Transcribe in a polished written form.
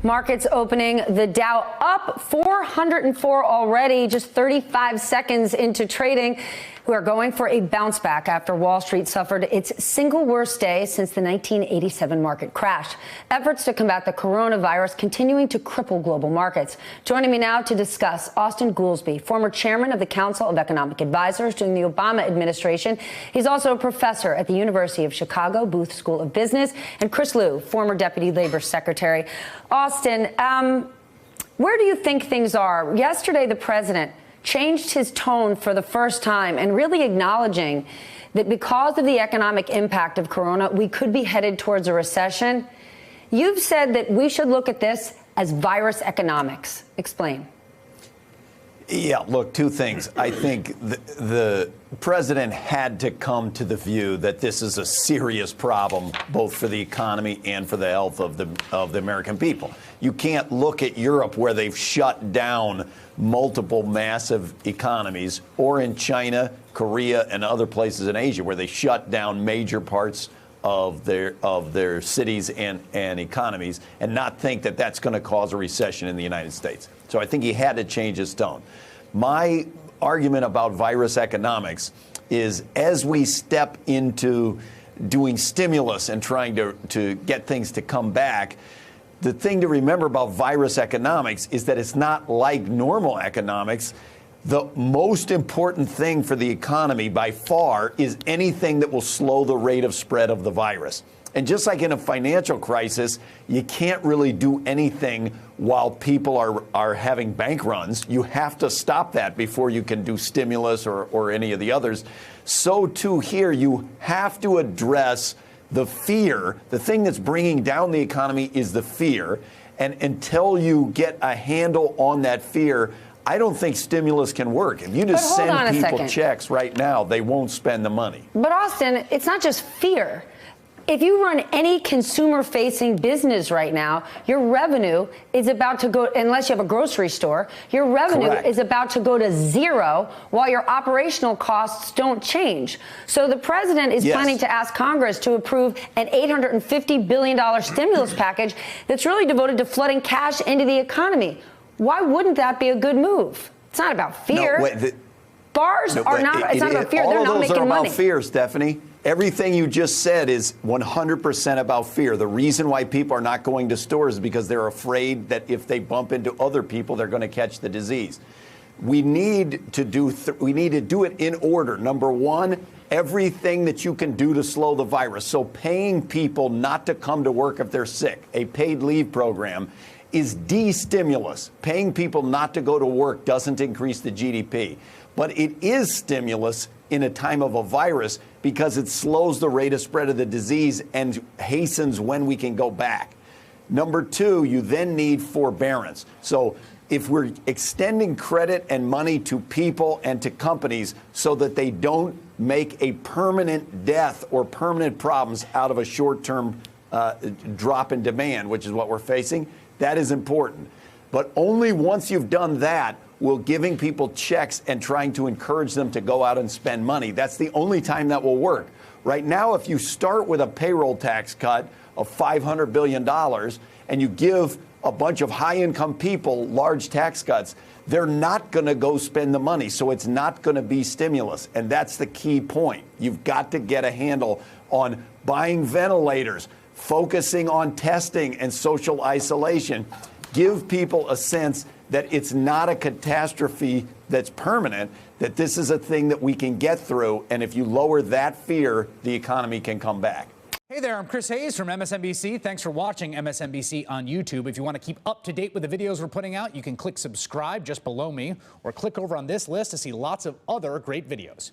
Markets opening, the Dow up 404 already, just 35 seconds into trading. We are going for a bounce back after Wall Street suffered its single worst day since the 1987 market crash. Efforts to combat the coronavirus continuing to cripple global markets. Joining me now to discuss, Austan Goolsbee, former chairman of the Council of Economic Advisors during the Obama administration. He's also a professor at the University of Chicago Booth School of Business. And Chris Lu, former deputy labor secretary. Austan, where do you think things are? Yesterday, the president changed his tone for the first time and really acknowledging that because of the economic impact of corona, we could be headed towards a recession. You've said that we should look at this as virus economics. Explain. Yeah, look, two things. I think the president had to come to the view that this is a serious problem, both for the economy and for the health of the American people. You can't look at Europe, where they've shut down multiple massive economies, or in China, Korea, and other places in Asia, where they shut down major parts of their cities and economies, and not think that that's going to cause a recession in the United States. So I think he had to change his tone. My argument about virus economics is, as we step into doing stimulus and trying to get things to come back, the thing to remember about virus economics is that it's not like normal economics. The most important thing for the economy by far is anything that will slow the rate of spread of the virus. And just like in a financial crisis, you can't really do anything while people are having bank runs. You have to stop that before you can do stimulus or any of the others. So too here, you have to address the fear. The thing that's bringing down the economy is the fear. And until you get a handle on that fear, I don't think stimulus can work. If you just send people checks right now, they won't spend the money. But Austan, it's not just fear. If you run any consumer-facing business right now, your revenue is about to go, unless you have a grocery store, your revenue is about to go to zero while your operational costs don't change. So the president is planning to ask Congress to approve an $850 billion stimulus package that's really devoted to flooding cash into the economy. Why wouldn't that be a good move? It's not about fear. Bars are not, it's not about fear. They're not making money. All of those are about fear, Stephanie. Everything you just said is 100% about fear. The reason why people are not going to stores is because they're afraid that if they bump into other people, they're going to catch the disease. We need to do it in order. Number one, everything that you can do to slow the virus. So paying people not to come to work if they're sick, a paid leave program, is de-stimulus. Paying people not to go to work doesn't increase the GDP. But it is stimulus in a time of a virus because it slows the rate of spread of the disease and hastens when we can go back. Number two, you then need forbearance. So if we're extending credit and money to people and to companies so that they don't make a permanent death or permanent problems out of a short-term drop in demand, which is what we're facing, that is important. But only once you've done that will giving people checks and trying to encourage them to go out and spend money. That's the only time that will work. Right now, if you start with a payroll tax cut of $500 billion and you give a bunch of high-income people large tax cuts, they're not going to go spend the money. So it's not going to be stimulus. And that's the key point. You've got to get a handle on buying ventilators, focusing on testing and social isolation. Give people a sense that it's not a catastrophe that's permanent, that this is a thing that we can get through. And if you lower that fear, the economy can come back. Hey there, I'm Chris Hayes from MSNBC. Thanks for watching MSNBC on YouTube. If you want to keep up to date with the videos we're putting out, you can click subscribe just below me or click over on this list to see lots of other great videos.